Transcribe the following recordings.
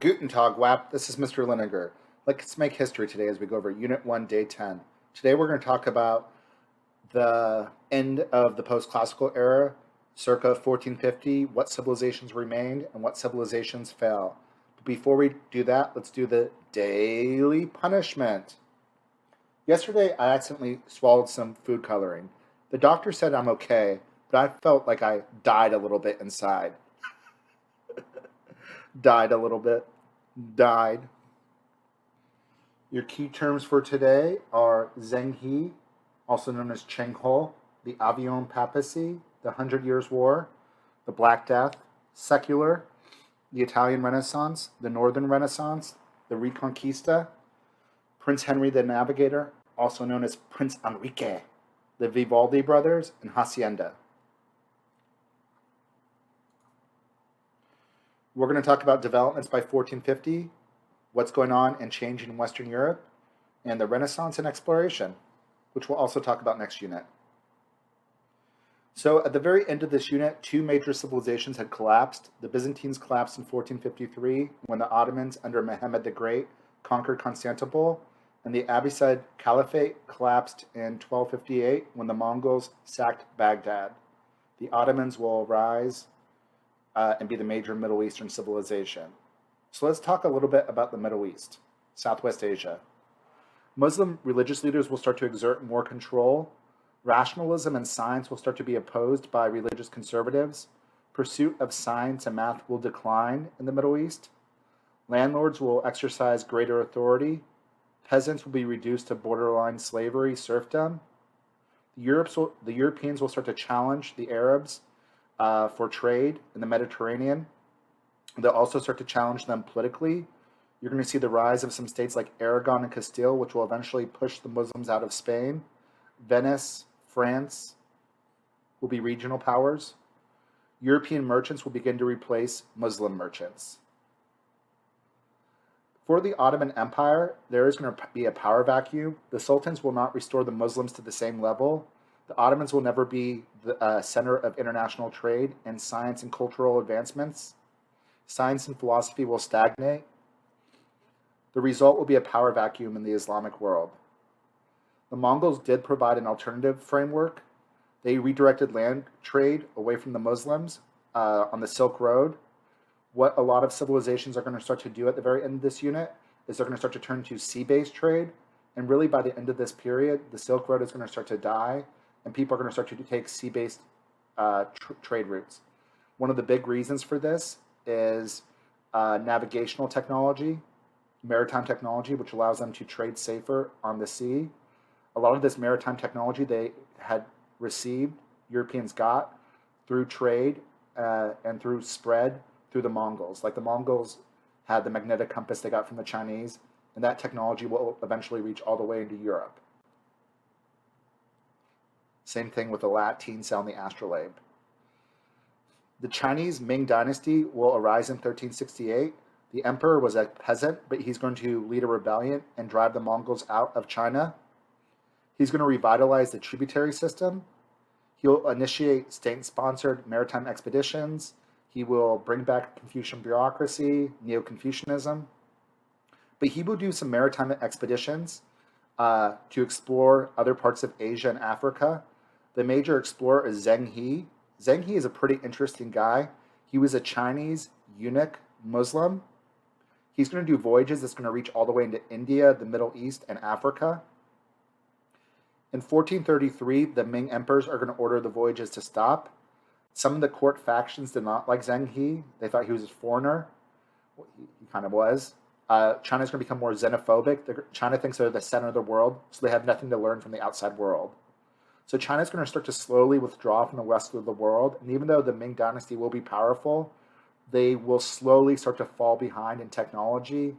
Guten Tag, WAP. This is Mr. Linegar. Let's make history today as we go over Unit 1, Day 10. Today we're going to talk about the end of the post-classical era, circa 1450, what civilizations remained and what civilizations fell. But before we do that, let's do the daily punishment. Yesterday, I accidentally swallowed some food coloring. The doctor said I'm okay, but I felt like I died a little bit inside. Died a little bit. Died. Your key terms for today are Zheng also known as Cheng Ho, the Avion Papacy, the Hundred Years' War, the Black Death, secular, the Italian Renaissance, the Northern Renaissance, the Reconquista, Prince Henry the Navigator, also known as Prince Enrique, the Vivaldi brothers, and Hacienda. We're going to talk about developments by 1450, what's going on and changing in Western Europe, and the Renaissance and exploration, which we'll also talk about next unit. So at the very end of this unit, two major civilizations had collapsed. The Byzantines collapsed in 1453 when the Ottomans under Mehmed the Great conquered Constantinople, and the Abbasid Caliphate collapsed in 1258 when the Mongols sacked Baghdad. The Ottomans will rise and be the major Middle Eastern civilization. So let's talk a little bit about the Middle East, Southwest Asia. Muslim religious leaders will start to exert more control. Rationalism and science will start to be opposed by religious conservatives. Pursuit of science and math will decline in the Middle East. Landlords will exercise greater authority. Peasants will be reduced to borderline slavery, serfdom. The Europeans will start to challenge the Arabs for trade in the Mediterranean. They'll also start to challenge them politically. You're going to see the rise of some states like Aragon and Castile, which will eventually push the Muslims out of Spain. Venice, France will be regional powers. European merchants will begin to replace Muslim merchants. For the Ottoman Empire, there is going to be a power vacuum. The sultans will not restore the Muslims to the same level. The Ottomans will never be the center of international trade and science and cultural advancements. Science and philosophy will stagnate. The result will be a power vacuum in the Islamic world. The Mongols did provide an alternative framework. They redirected land trade away from the Muslims on the Silk Road. What a lot of civilizations are going to start to do at the very end of this unit is they're going to start to turn to sea-based trade. And really by the end of this period, the Silk Road is going to start to die and people are going to start to take sea-based trade routes. One of the big reasons for this is navigational technology, maritime technology, which allows them to trade safer on the sea. A lot of this maritime technology they had received, Europeans got through trade and through spread through the Mongols. Like the Mongols had the magnetic compass they got from the Chinese, and that technology will eventually reach all the way into Europe. Same thing with the lateen cell and the astrolabe. The Chinese Ming Dynasty will arise in 1368. The emperor was a peasant, but he's going to lead a rebellion and drive the Mongols out of China. He's going to revitalize the tributary system. He'll initiate state-sponsored maritime expeditions. He will bring back Confucian bureaucracy, Neo-Confucianism. But he will do some maritime expeditions to explore other parts of Asia and Africa. The major explorer is Zheng He. Zheng He is a pretty interesting guy. He was a Chinese eunuch Muslim. He's going to do voyages that's going to reach all the way into India, the Middle East, and Africa. In 1433, the Ming emperors are going to order the voyages to stop. Some of the court factions did not like Zheng He. They thought he was a foreigner. Well, he kind of was. China's going to become more xenophobic. China thinks they're the center of the world, so they have nothing to learn from the outside world. So China's going to start to slowly withdraw from the rest of the world. And even though the Ming Dynasty will be powerful, they will slowly start to fall behind in technology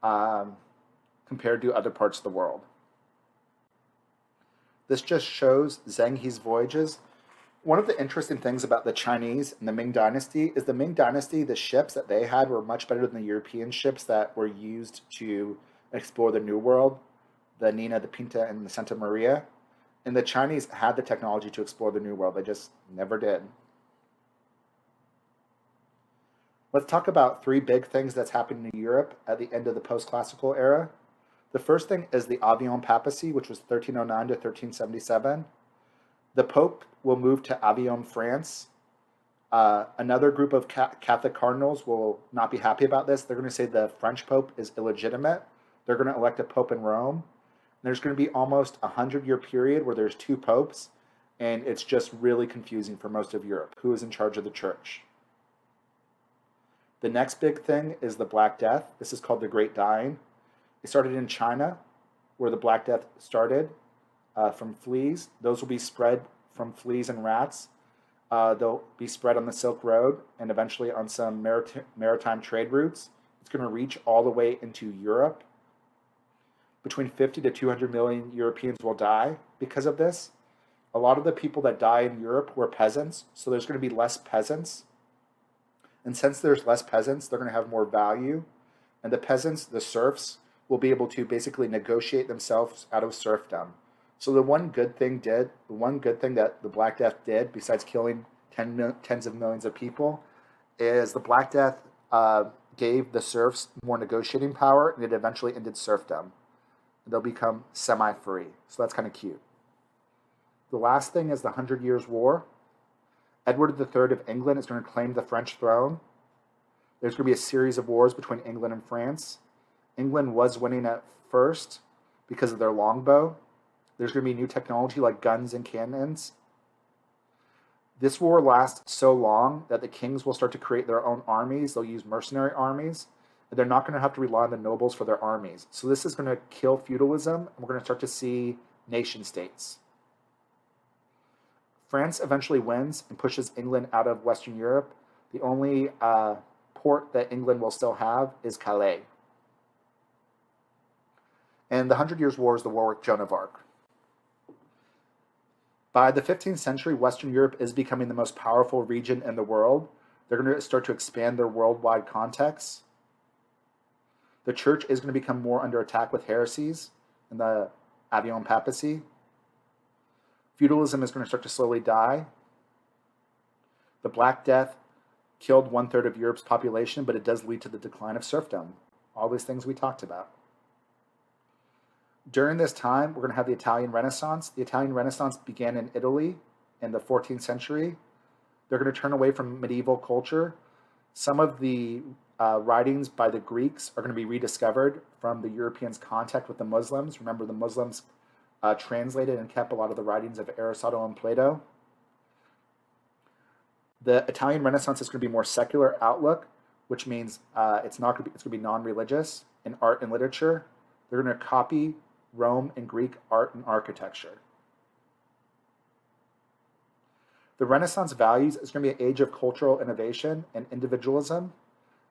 compared to other parts of the world. This just shows Zheng He's voyages. One of the interesting things about the Chinese and the Ming Dynasty is the Ming Dynasty, the ships that they had were much better than the European ships that were used to explore the New World, the Nina, the Pinta, and the Santa Maria. And the Chinese had the technology to explore the New World. They just never did. Let's talk about three big things that's happened in Europe at the end of the post-classical era. The first thing is the Avignon Papacy, which was 1309 to 1377. The Pope will move to Avignon, France. Another group of Catholic cardinals will not be happy about this. They're going to say the French Pope is illegitimate. They're going to elect a Pope in Rome. And there's going to be almost a 100-year period where there's two popes, and it's just really confusing for most of Europe. Who is in charge of the church? The next big thing is the Black Death. This is called the Great Dying. It started in China, where the Black Death started from fleas. Those will be spread from fleas and rats. They'll be spread on the Silk Road and eventually on some maritime trade routes. It's going to reach all the way into Europe. Between 50 to 200 million Europeans will die because of this. A lot of the people that die in Europe were peasants, so there's going to be less peasants. And since there's less peasants, they're going to have more value. And the peasants, the serfs, will be able to basically negotiate themselves out of serfdom. So the one good thing that the Black Death did, besides killing tens of millions of people, is the Black Death gave the serfs more negotiating power, and it eventually ended serfdom. They'll become semi-free. So that's kind of cute. The last thing is the 100 Years' War. Edward III of England is going to claim the French throne. There's going to be a series of wars between England and France. England was winning at first because of their longbow. There's going to be new technology like guns and cannons. This war lasts so long that the kings will start to create their own armies. They'll use mercenary armies. And they're not going to have to rely on the nobles for their armies. So this is going to kill feudalism, and we're going to start to see nation states. France eventually wins and pushes England out of Western Europe. The only port that England will still have is Calais. And the 100 Years' War is the war with Joan of Arc. By the 15th century, Western Europe is becoming the most powerful region in the world. They're going to start to expand their worldwide context. The church is going to become more under attack with heresies in the Avignon Papacy. Feudalism is going to start to slowly die. The Black Death killed 1/3 of Europe's population, but it does lead to the decline of serfdom. All these things we talked about. During this time, we're going to have the Italian Renaissance. The Italian Renaissance began in Italy in the 14th century. They're going to turn away from medieval culture. Some of the writings by the Greeks are going to be rediscovered from the Europeans' contact with the Muslims. Remember, the Muslims translated and kept a lot of the writings of Aristotle and Plato. The Italian Renaissance is going to be more secular outlook, which means it's going to be non-religious in art and literature. They're going to copy Rome and Greek art and architecture. The Renaissance values is going to be an age of cultural innovation and individualism.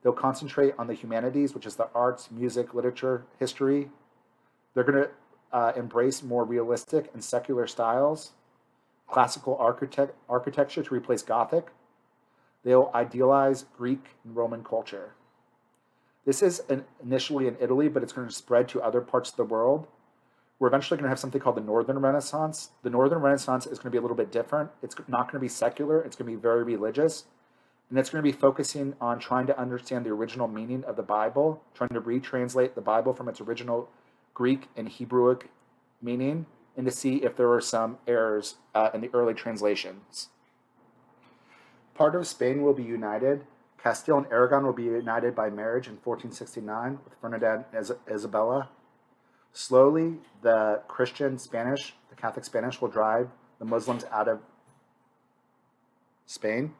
They'll concentrate on the humanities, which is the arts, music, literature, history. They're going to embrace more realistic and secular styles, classical architecture to replace Gothic. They'll idealize Greek and Roman culture. This is initially in Italy, but it's going to spread to other parts of the world. We're eventually going to have something called the Northern Renaissance. The Northern Renaissance is going to be a little bit different. It's not going to be secular. It's going to be very religious. And it's going to be focusing on trying to understand the original meaning of the Bible, trying to retranslate the Bible from its original Greek and Hebrewic meaning, and to see if there were some errors in the early translations. Part of Spain will be united. Castile and Aragon will be united by marriage in 1469 with Ferdinand and Isabella. Slowly, the Christian Spanish, the Catholic Spanish, will drive the Muslims out of Spain.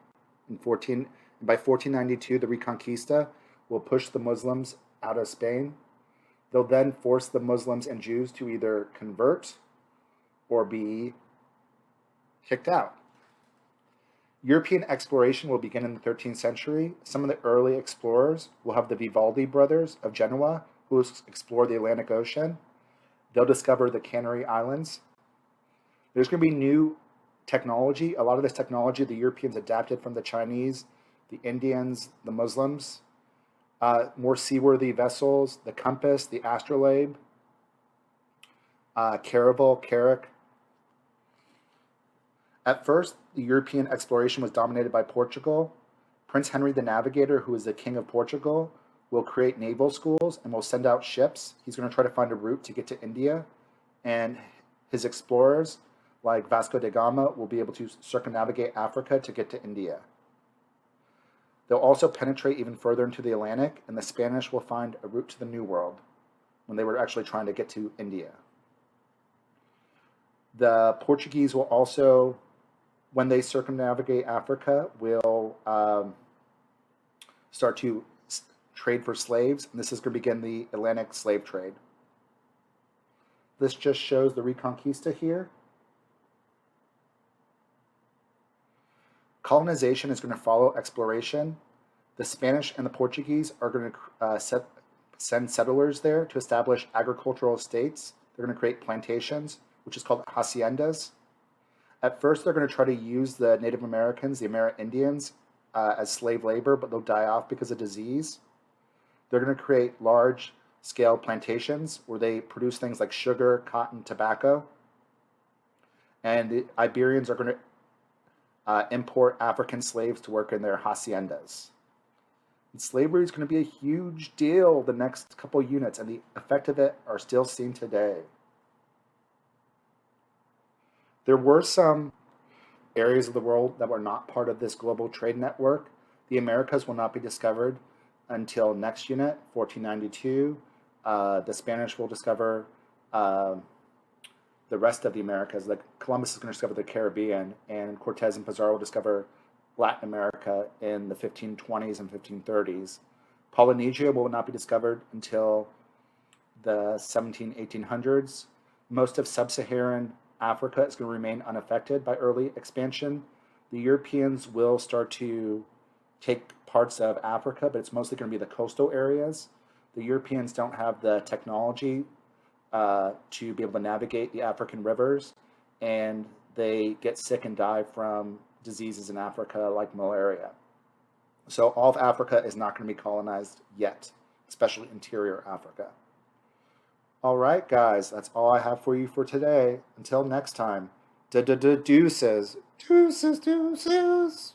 By 1492, the Reconquista will push the Muslims out of Spain. They'll then force the Muslims and Jews to either convert or be kicked out. European exploration will begin in the 13th century. Some of the early explorers will have the Vivaldi brothers of Genoa, who will explore the Atlantic Ocean. They'll discover the Canary Islands. There's going to be new technology. A lot of this technology the Europeans adapted from the Chinese, the Indians, the Muslims. More seaworthy vessels, the compass, the astrolabe, caravel, carrack. At first, the European exploration was dominated by Portugal. Prince Henry the Navigator, who is the King of Portugal, will create naval schools and will send out ships. He's going to try to find a route to get to India. And his explorers, like Vasco da Gama, will be able to circumnavigate Africa to get to India. They'll also penetrate even further into the Atlantic, and the Spanish will find a route to the New World when they were actually trying to get to India. The Portuguese will also, when they circumnavigate Africa, will start to trade for slaves, and this is going to begin the Atlantic slave trade. This just shows the Reconquista here. Colonization is going to follow exploration. The Spanish and the Portuguese are going to send settlers there to establish agricultural estates. They're going to create plantations, which is called haciendas. At first, they're going to try to use the Native Americans, the Amerindians, as slave labor, but they'll die off because of disease. They're going to create large-scale plantations where they produce things like sugar, cotton, tobacco. And the Iberians are going to import African slaves to work in their haciendas. And slavery is going to be a huge deal the next couple units, and the effect of it are still seen today. There were some areas of the world that were not part of this global trade network. The Americas will not be discovered until next unit, 1492. The Spanish will discover the rest of the Americas. Like Columbus is going to discover the Caribbean, and Cortez and Pizarro will discover Latin America in the 1520s and 1530s. Polynesia will not be discovered until the 1800s. Most of sub-Saharan Africa is going to remain unaffected by early expansion. The Europeans will start to take parts of Africa, but it's mostly going to be the coastal areas. The Europeans don't have the technology to be able to navigate the African rivers, and they get sick and die from diseases in Africa like malaria. So all of Africa is not going to be colonized yet, especially interior Africa. All right, guys, that's all I have for you for today. Until next time, deuces. Deuces, deuces.